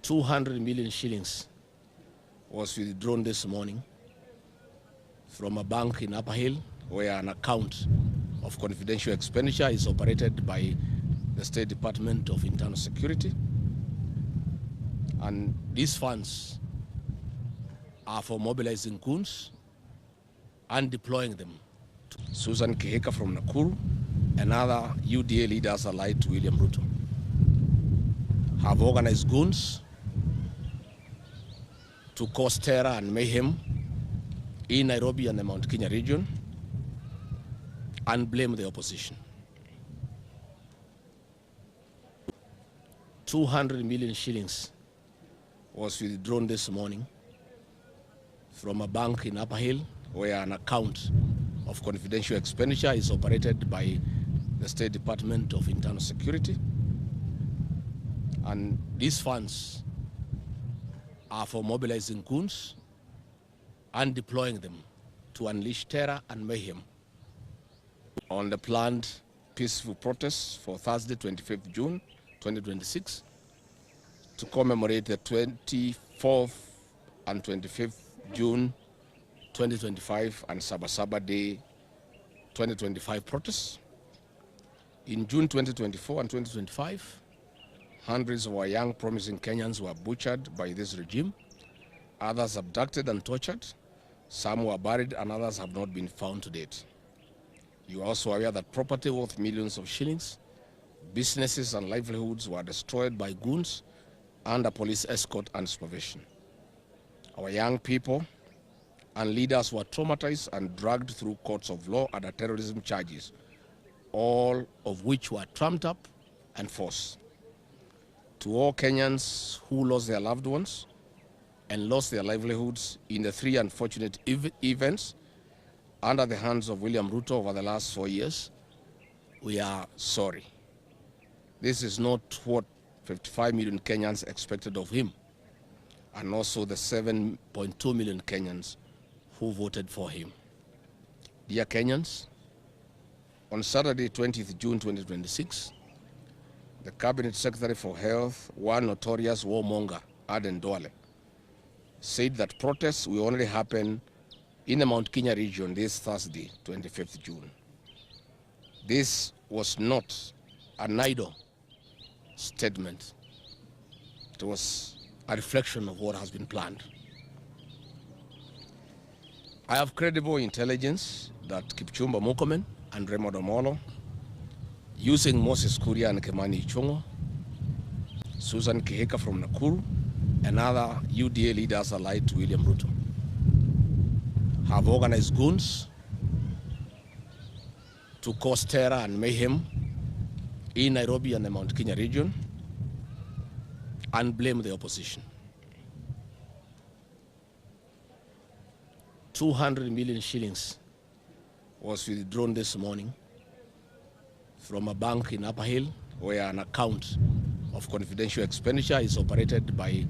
200 million shillings was withdrawn this morning from a bank in Upper Hill, where an account of confidential expenditure is operated by the State Department of Internal Security. And these funds are for mobilizing goons and deploying them. Susan Kihika from Nakuru and other UDA leaders allied to William Ruto have organized goons to cause terror and mayhem in Nairobi and the Mount Kenya region and blame the opposition. 200 million shillings was withdrawn this morning from a bank in Upper Hill, where an account of confidential expenditure is operated by the State Department of Internal Security. And these funds are for mobilizing goons and deploying them to unleash terror and mayhem on the planned peaceful protests for Thursday, 25th June 2026, to commemorate the 24th and 25th June 2025 and Sabasaba Day 2025 protests. In June 2024 and 2025, hundreds of our young promising Kenyans were butchered by this regime, others abducted and tortured, some were buried and others have not been found to date. You are also aware that property worth millions of shillings, businesses and livelihoods were destroyed by goons under police escort and supervision. Our young people and leaders were traumatized and dragged through courts of law under terrorism charges, all of which were trumped up and forced. To all Kenyans who lost their loved ones and lost their livelihoods in the three unfortunate events under the hands of William Ruto over the last 4 years, we are sorry. This is not what 55 million Kenyans expected of him, and also the 7.2 million Kenyans who voted for him. Dear Kenyans, on Saturday, 20th June 2026, the Cabinet Secretary for Health, one notorious warmonger, Aden Duale, said that protests will only happen in the Mount Kenya region this Thursday, 25th June. This was not an idle statement. It was a reflection of what has been planned. I have credible intelligence that Kipchumba Murkomen and Raymond Omolo, using Moses Kuria and Kimani Ichung'wa, Susan Kihika from Nakuru, and other UDA leaders allied to William Ruto, have organized goons to cause terror and mayhem in Nairobi and the Mount Kenya region and blame the opposition. 200 million shillings was withdrawn this morning from a bank in Upper Hill, where an account of confidential expenditure is operated by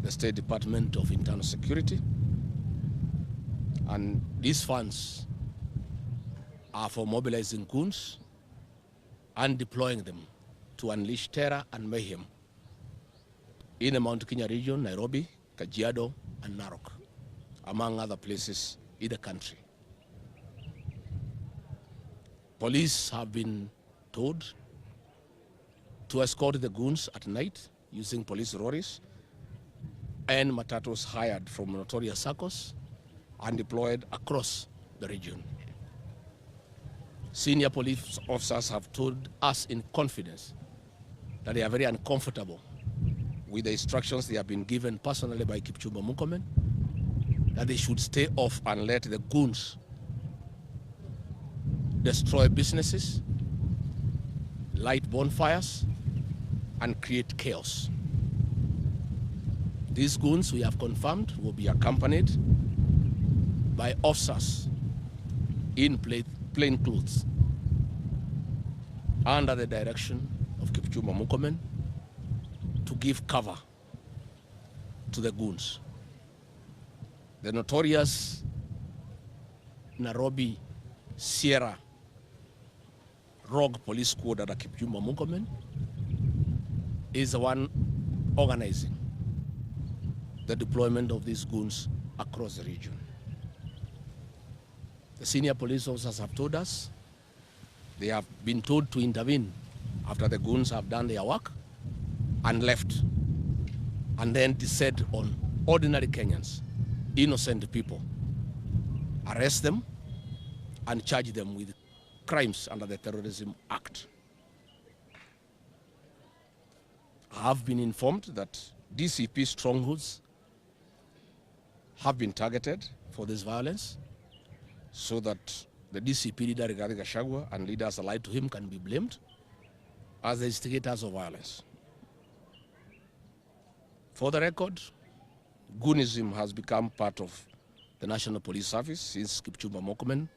the State Department of Internal Security. And these funds are for mobilizing goons and deploying them to unleash terror and mayhem in the Mount Kenya region, Nairobi, Kajiado, and Narok, among other places in the country. Police have been told to escort the goons at night using police lorries and matatus hired from notorious circles and deployed across the region. Senior police officers have told us in confidence that they are very uncomfortable with the instructions they have been given personally by Kipchumba Murkomen, that they should stay off and let the goons destroy businesses, light bonfires, and create chaos. These goons, we have confirmed, will be accompanied by officers in plain clothes under the direction of Kipchumba Murkomen to give cover to the goons. The notorious Nairobi Sierra rogue police squad under Kipchumba Murkomen is the one organizing the deployment of these goons across the region. The senior police officers have told us they have been told to intervene after the goons have done their work and left, and then descend on ordinary Kenyans, innocent people, arrest them and charge them with crimes under the Terrorism Act. I have been informed that DCP strongholds have been targeted for this violence so that the DCP leader, Gachagua, and leaders allied to him can be blamed as the instigators of violence. For the record, goonism has become part of the National Police Service since Kipchumba Murkomen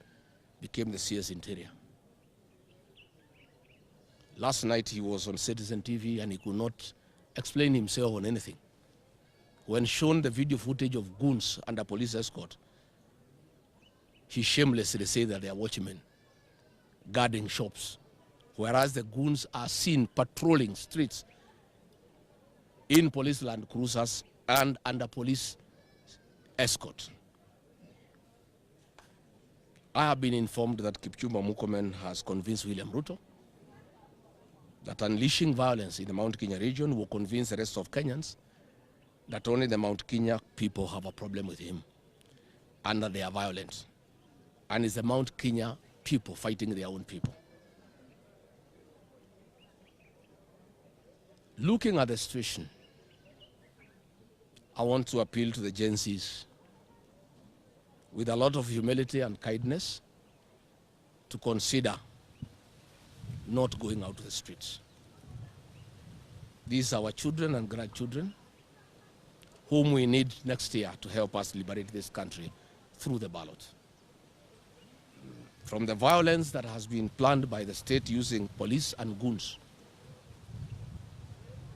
became the CS Interior. Last night he was on Citizen TV and he could not explain himself on anything. When shown the video footage of goons under police escort, he shamelessly said that they are watchmen guarding shops, whereas the goons are seen patrolling streets in police land cruisers and under police escort. I have been informed that Kipchumba Murkomen has convinced William Ruto that unleashing violence in the Mount Kenya region will convince the rest of Kenyans that only the Mount Kenya people have a problem with him and that they are violent. And it's the Mount Kenya people fighting their own people. Looking at the situation, I want to appeal to the Gen Zs with a lot of humility and kindness to consider not going out to the streets. These are our children and grandchildren whom we need next year to help us liberate this country through the ballot. From the violence that has been planned by the state using police and goons,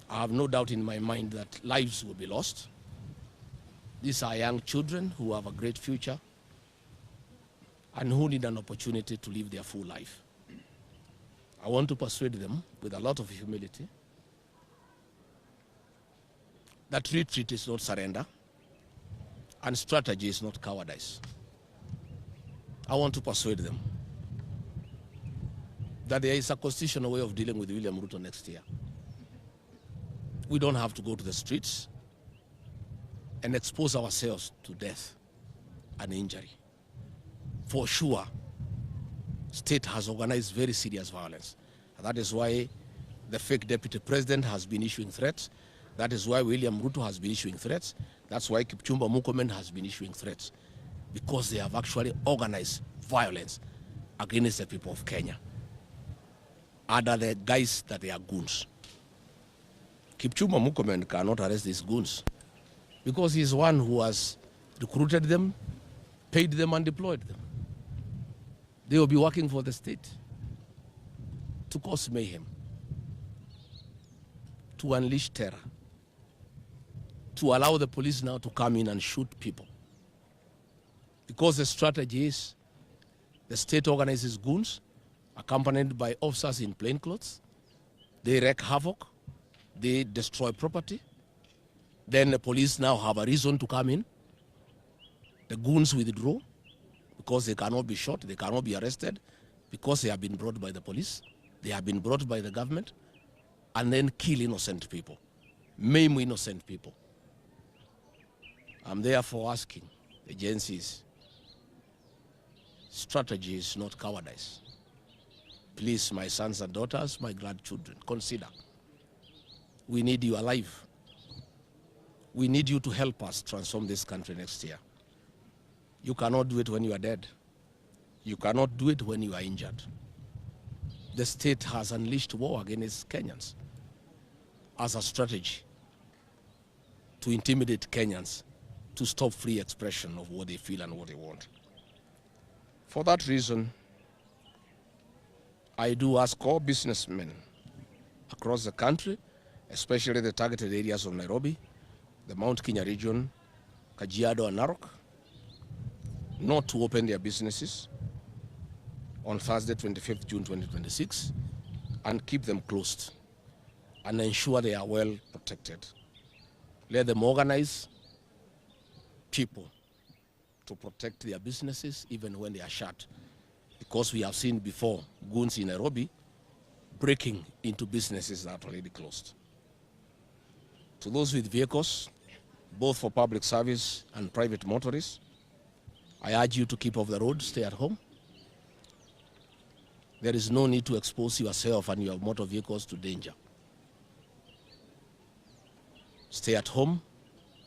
I have no doubt in my mind that lives will be lost. These are young children who have a great future and who need an opportunity to live their full life. I want to persuade them with a lot of humility that retreat is not surrender and strategy is not cowardice. I want to persuade them that there is a constitutional way of dealing with William Ruto next year. We don't have to go to the streets and expose ourselves to death and injury. For sure, state has organized very serious violence. And that is why the fake deputy president has been issuing threats. That is why William Ruto has been issuing threats. That's why Kipchumba Murkomen has been issuing threats. Because they have actually organized violence against the people of Kenya under the guise that they are goons. Kipchumba Murkomen cannot arrest these goons because he's one who has recruited them, paid them, and deployed them. They will be working for the state to cause mayhem, to unleash terror, to allow the police now to come in and shoot people. Because the strategy is the state organizes goons accompanied by officers in plainclothes. They wreak havoc, they destroy property. Then the police now have a reason to come in. The goons withdraw because they cannot be shot, they cannot be arrested because they have been brought by the police, they have been brought by the government, and then kill innocent people, maim innocent people. I'm therefore asking the agencies, strategy is not cowardice. Please, my sons and daughters, my grandchildren, consider. We need you alive. We need you to help us transform this country next year. You cannot do it when you are dead. You cannot do it when you are injured. The state has unleashed war against Kenyans as a strategy to intimidate Kenyans to stop free expression of what they feel and what they want. For that reason, I do ask all businessmen across the country, especially the targeted areas of Nairobi, the Mount Kenya region, Kajiado and Narok, not to open their businesses on Thursday, 25th June 2026, and keep them closed and ensure they are well protected. Let them organize people to protect their businesses even when they are shut. Because we have seen before goons in Nairobi breaking into businesses that are already closed. To those with vehicles, both for public service and private motorists, I urge you to keep off the road, stay at home. There is no need to expose yourself and your motor vehicles to danger. Stay at home,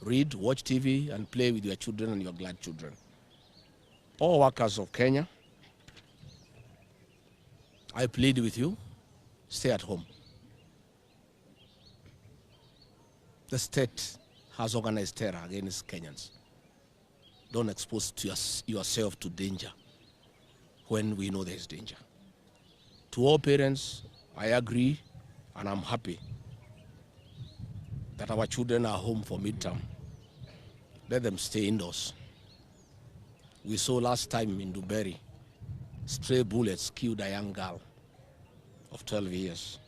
read, watch TV, and play with your children and your grandchildren. All workers of Kenya, I plead with you, stay at home. The state has organized terror against Kenyans. Don't expose yourself to danger when we know there is danger. To all parents, I agree and I'm happy that our children are home for midterm. Let them stay indoors. We saw last time in Dubai, stray bullets killed a young girl of 12 years.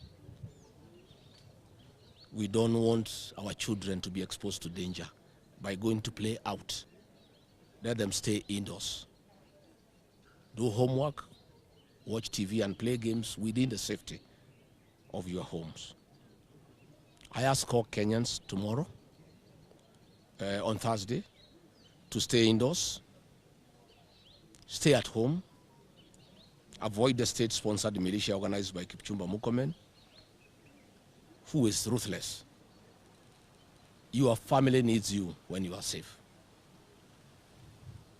We don't want our children to be exposed to danger by going to play out. Let them stay indoors. Do homework, watch TV and play games within the safety of your homes. I ask all Kenyans tomorrow, on Thursday, to stay indoors, stay at home, avoid the state-sponsored militia organized by Kipchumba Murkomen, who is ruthless. Your family needs you when you are safe.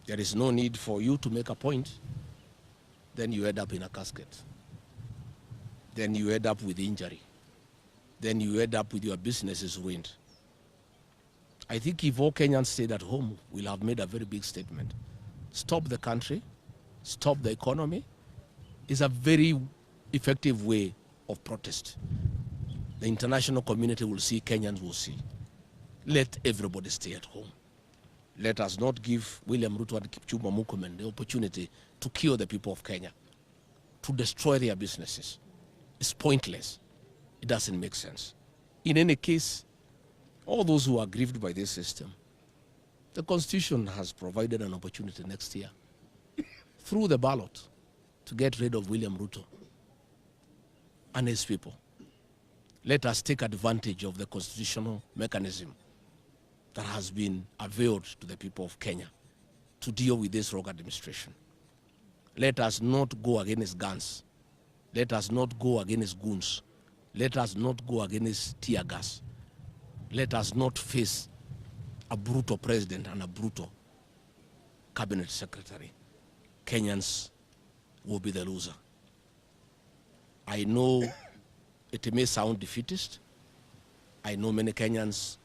There is no need for you to make a point, then you end up in a casket. Then you end up with injury. Then you end up with your businesses ruined. I think if all Kenyans stayed at home, we'll have made a very big statement. Stop the country, stop the economy, is a very effective way of protest. The international community will see, Kenyans will see. Let everybody stay at home. Let us not give William Ruto and Kipchumba Murkomen the opportunity to kill the people of Kenya, to destroy their businesses. It's pointless. It doesn't make sense. In any case, all those who are aggrieved by this system, the Constitution has provided an opportunity next year through the ballot to get rid of William Ruto and his people. Let us take advantage of the constitutional mechanism that has been availed to the people of Kenya to deal with this rogue administration. Let us not go against guns. Let us not go against goons. Let us not go against tear gas. Let us not face a brutal president and a brutal cabinet secretary. Kenyans will be the loser. I know it may sound defeatist. I know many Kenyans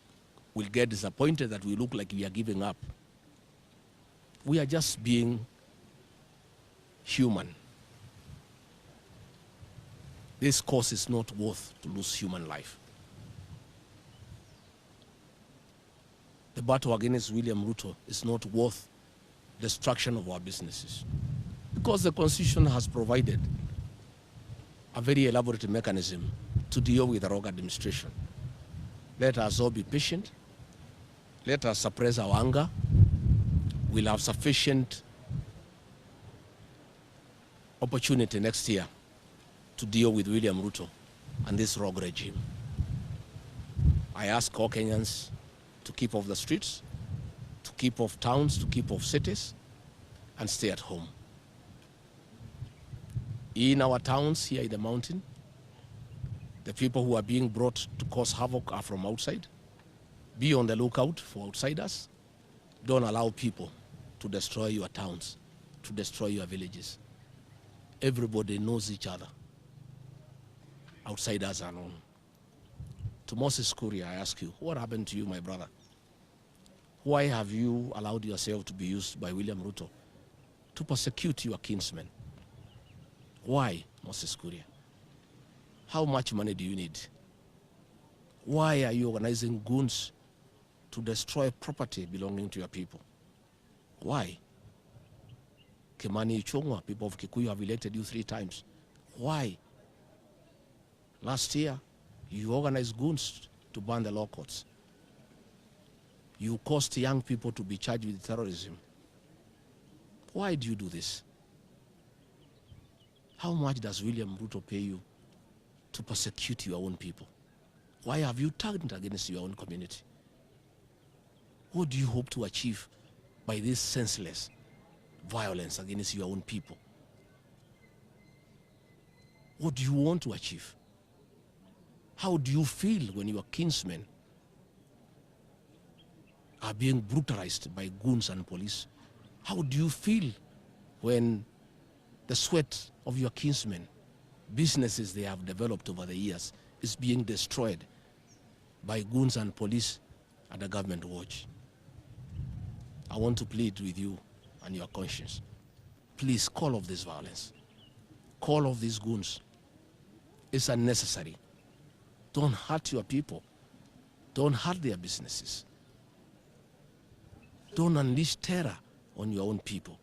will get disappointed that we look like we are giving up. We are just being human. This cause is not worth to lose human life. The battle against William Ruto is not worth destruction of our businesses, because the Constitution has provided a very elaborate mechanism to deal with the rogue administration. Let us all be patient. Let us suppress our anger. We'll have sufficient opportunity next year to deal with William Ruto and this rogue regime. I ask all Kenyans to keep off the streets, to keep off towns, to keep off cities, and stay at home. In our towns here in the mountain, the people who are being brought to cause havoc are from outside. Be on the lookout for outsiders. Don't allow people to destroy your towns, to destroy your villages. Everybody knows each other. Outsiders are known. To Moses Kuria, I ask you, what happened to you, my brother? Why have you allowed yourself to be used by William Ruto to persecute your kinsmen? Why, Moses Kuria? How much money do you need? Why are you organizing goons to destroy property belonging to your people? Why? Kimani Ichung'wa, people of Kikuyu have elected you 3 times. Why? Last year, you organized goons to burn the law courts. You caused young people to be charged with terrorism. Why do you do this? How much does William Ruto pay you to persecute your own people? Why have you turned against your own community? What do you hope to achieve by this senseless violence against your own people? What do you want to achieve? How do you feel when your kinsmen are being brutalized by goons and police? How do you feel when the sweat of your kinsmen, businesses they have developed over the years, is being destroyed by goons and police at the government watch? I want to plead with you and your conscience. Please call off this violence. Call off these goons. It's unnecessary. Don't hurt your people. Don't hurt their businesses. Don't unleash terror on your own people.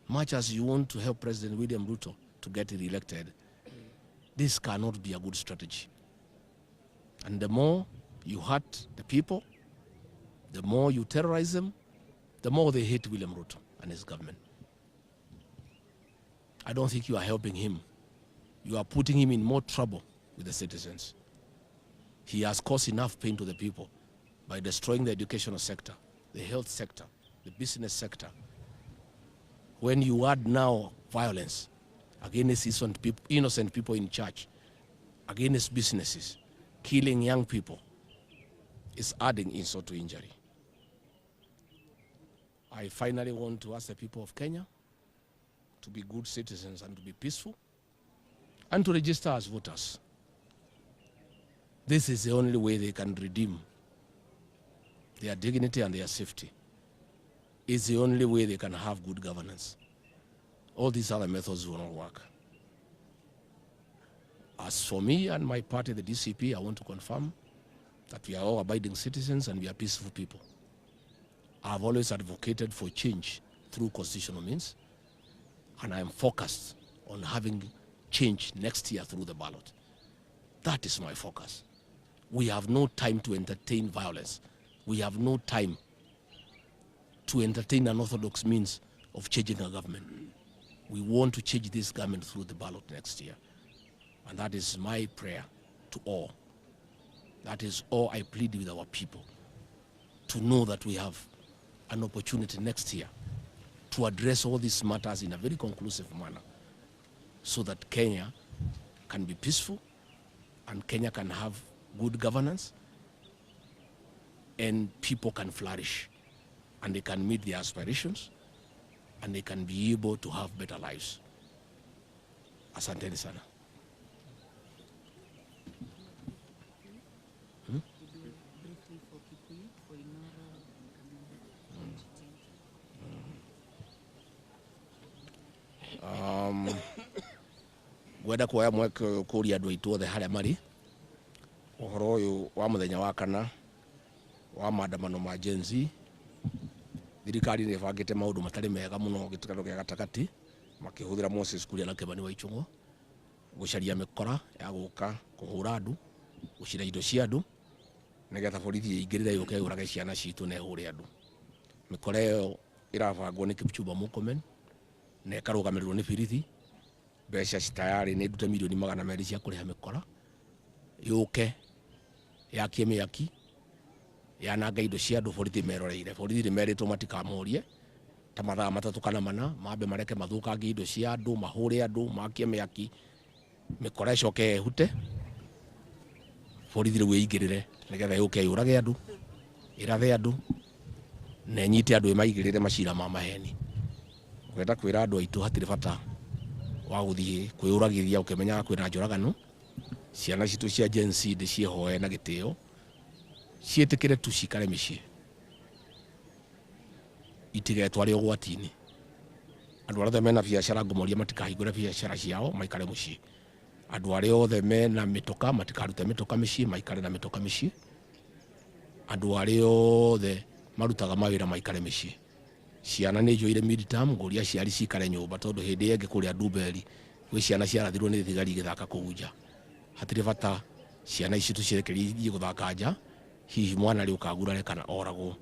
Much as you want to help President William Ruto to get re-elected, this cannot be a good strategy. And the more you hurt the people, the more you terrorize them, the more they hate William Ruto and his government. I don't think you are helping him. You are putting him in more trouble with the citizens. He has caused enough pain to the people by destroying the educational sector, the health sector, the business sector. When you add now violence against innocent people in church, against businesses, killing young people, is adding insult to injury. I finally want to ask the people of Kenya to be good citizens and to be peaceful and to register as voters. This is the only way they can redeem their dignity and their safety. It's the only way they can have good governance. All these other methods will not work. As for me and my party, the DCP, I want to confirm that we are all abiding citizens and we are peaceful people. I've always advocated for change through constitutional means, and I am focused on having change next year through the ballot. That is my focus. We have no time to entertain violence. We have no time to entertain unorthodox means of changing a government. We want to change this government through the ballot next year. And that is my prayer to all. That is all I plead with our people, to know that we have an opportunity next year to address all these matters in a very conclusive manner, so that Kenya can be peaceful and Kenya can have good governance and people can flourish and they can meet their aspirations and they can be able to have better lives. Asanteni sana. Gwenda kuoya mweke kuria andu aitu othe haria mari uhoro uyu wa muthenya wa kana wa maandamano ma Gen Z. Thirikari ni bangite maundu matari mega muno gitukano gia gatakati makihuthira Moses Kuria na Kimani wa Ichung'wa gucaria mikora ya guka kuhura andu gucira indo cia andu nigetha borithi ingirire yuke yurage ciana citu na ihure andu. Mikora iyo irabangwo ni Kipchumba Murkomen na ikarugamirwo ni borithi. Mbeca citayari ni ndute milioni 200 cia kuriha mikora yuke yakie mĩaki yananga indo cia andu. Borithi meroreire, borithi meritwo matikamorie ta mathaa 3 kana 4 mambe mareke mathukangie indo cia andu, mahure andu, makie mĩaki, mikora icoke hute. Borithi riu ingirire nigetha yuke yurage andu, irathe andu na nyite andu maigirire macira ma maheni. Gwenda kwira andu aitu hatire bata wa guthie kwiyuragiria ukimenya kwina njoragano. Ciana citu cia Gen Z ndiciehoe na gitio, cietikire tu cikare micii itigetware ugwati-ini. Andu aria mena biacara ngumoria matikahingure biacara ciao maikare mucii. Andu aria othe mena mitoka matikarute mitoka micii maikare na mitoka micii. Andu aria othe marutaga mawira maikare micii. Ciana ni njoire mid-term nguria ciari cikare nyumba tondu hindi yengi kuria Nduberi gwi ciana ciarathirwo ni thigari githaka kuguja. Hatire bata ciana ici tucirekereirie guthaka nja hihi mwana ri ukagurare kana oragwo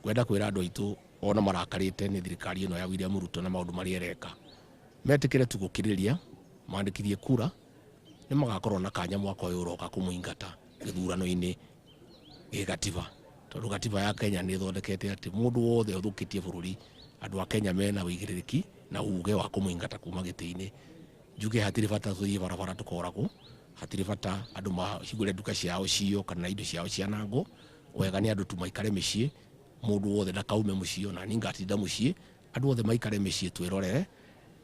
kwenda kwira andu aitu ona marakarite ni thirikari ino ya William Ruto na maundu mari ereka metikire tu gukiriria mandikithie kura ni magakorwo na kanya mwaka uyu uroka kumuingata githurano-ini gigatiba tondu gatiba ya Kenya ni thondekete ati mundu wothe uthukitie bururi andu a Kenya mena wigiririki na uge wa kumuingata kuma giti-ini njuge hatiri bata tuthie barabara tukoragwo hatiri bata andu mahingure nduka ciao cio kana indo ciao cianangwo wega ni andu tu maikare micii mundu wothe ndakaume mucii ona ni ngatinda mucii andu wothe maikare micii twirorere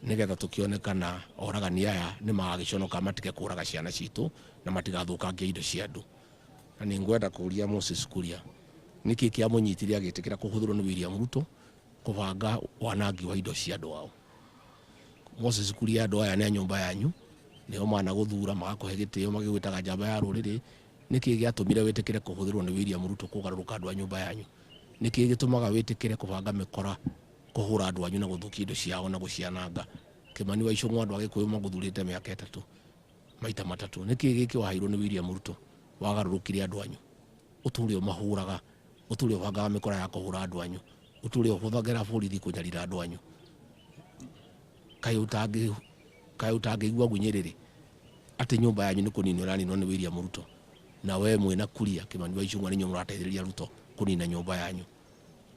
nigetha tukionekana oragani aya ni magagiconoka matige kuraga ciana citu na matigathukangia indo cia andu na ni ngwenda kuria Moses Kuria niki kia munyitire agitikira kuhuthurwo ni William Ruto kubanga wanangi wa indo cia andu ao Moses Kuria andu aya ni nyumba yanyu nio mana guthura magakuhe gitio magigwitaga njamba ya ruriri niki giatumire witikire kuhuthurwo ni William Ruto kugaruruka andu a nyumba yanyu niki gitumaga witikire kubanga mikora kuhura andu anyu na guthukia indo ciao na guciananga Kimani wa Icung'wa andu agikuyu maguthurite miaka 3 maita 3 niki giki wahairwo ni William Ruto wagarurukire andu anyu uturi o mahuraga uturi o banga mikora ya kuhura andu anyu uturi o huthagira borithi kunyarira andu anyu kai utangigua gunyiriri ati nyumba yanyu ni kunina raninwo ni William Ruto na we mwina Kuria Kimani wa Icung'wa ni nyu murateithiriria Ruto kunina nyumba yanyu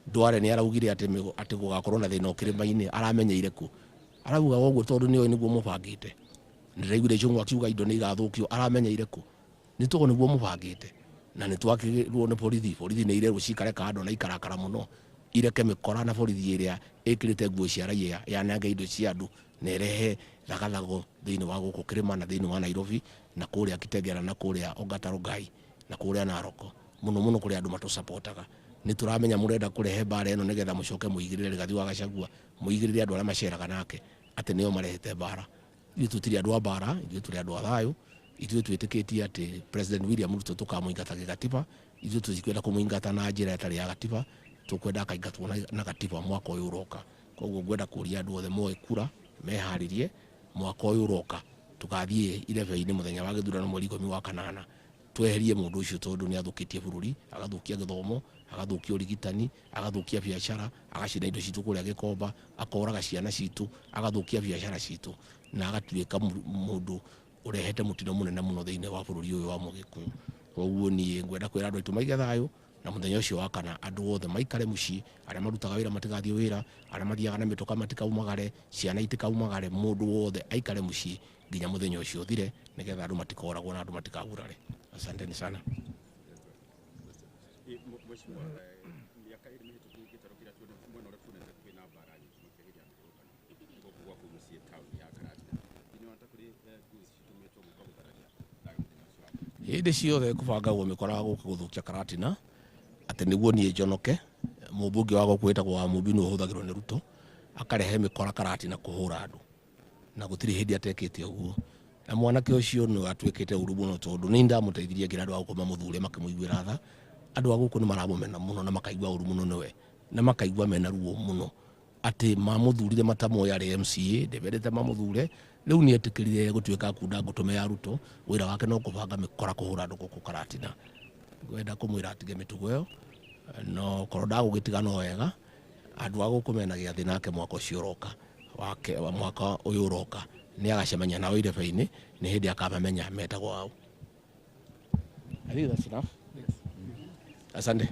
Ndware ni araugire ati gugakorwo na thina ukirima-ini aramenyeire ku arauga woguo tondu ni niguo mubangite ndiraiguire Icung'wa akiuga indo ni igathukio aramenyeire ku ni to niguo mubangite na ni twakirwo ni borithi ni irerwo cikare kando na ikarakara muno ireke mikora na borithi iria ikirite nguo cia raia yananga indo cia andu na irehe thagathago thiini wa guku kirima na thiini wa Nairobi na kuria Kitengela na kuria Ongatarongai na kuria Naroko muno kuria andu matusupportaga ni turamenya murenda kurehe bara eno nigetha mucoke muigirire rigathi wa Gachagua muigirire andu aria maceraga nake ati nio marehete bara ithu tutiri andu a bara ithu turi andu a thayu ithu twitikitie ati President William Ruto tukamuingata gatiba ithu tuzikwenda kumuingata na njira itari ya gatiba tukwenda akaingatwo na gatiba mwaka uyu uroka koguo ngwenda kuria andu othe moe kura meharirie mwaka uyu uroka tugathie irebe-ini muthenya wa githurano mweri 10 wa kanana tweherie mundu ucio tondu ni athukitie bururi agathukia githomo agathukia urigitani agathukia biashara agacina indo citu kuria Gikomba akoraga ciana citu agathukia biashara citu na agatuika mundu urehete mutino munene muno thiini wa bururi uyu wa Mugikuyu koguo ni ngwenda kwira andu aitu maige thayu na muthenya ucio wa kana andu othe maikare mucii aria marutaga wira matigathie wira aria mathiaga na mituka matikaumagare ciana itikaumagare mundu wothe aikare mucii nginya muthenya ucio thire nigetha andu matikoragwo na andu matikagurare. Asanteni sana. Hindi ciothe kubangagwo mikora guku guthukia Karatina ati niguo nie njonoke mubungi wa gwitagwo wa Mubinu uhuthagirwo ni Ruto akarehe mikora Karatina kuhura andu na gutiri hindi atekete uguo na mwanake ucio no atwikite uru muno tondu ni ndamuteithirie ngira andu agukoma muthure makimuiguira tha andu aguku ni maramumena muno na makaigua uru muno niwe na makaigua mena ruo muno ati mamuthurire matamoya ri MCA ndeberete mamuthure riu ni etikirire gutwika kunda ngutume ya Ruto wira wake no kubanga mikora kuhura andu guku Karatina ngwenda kumwira atige mitugo iyo no koroda gugitiga no wega andu aguku mena giathi nake mwaka ucio uroka wake wa mwaka uyu uroka ni agacemanya nao irebe-ini ni hindi akamamenya metagwo wao. I think that's enough. Yes. Asante.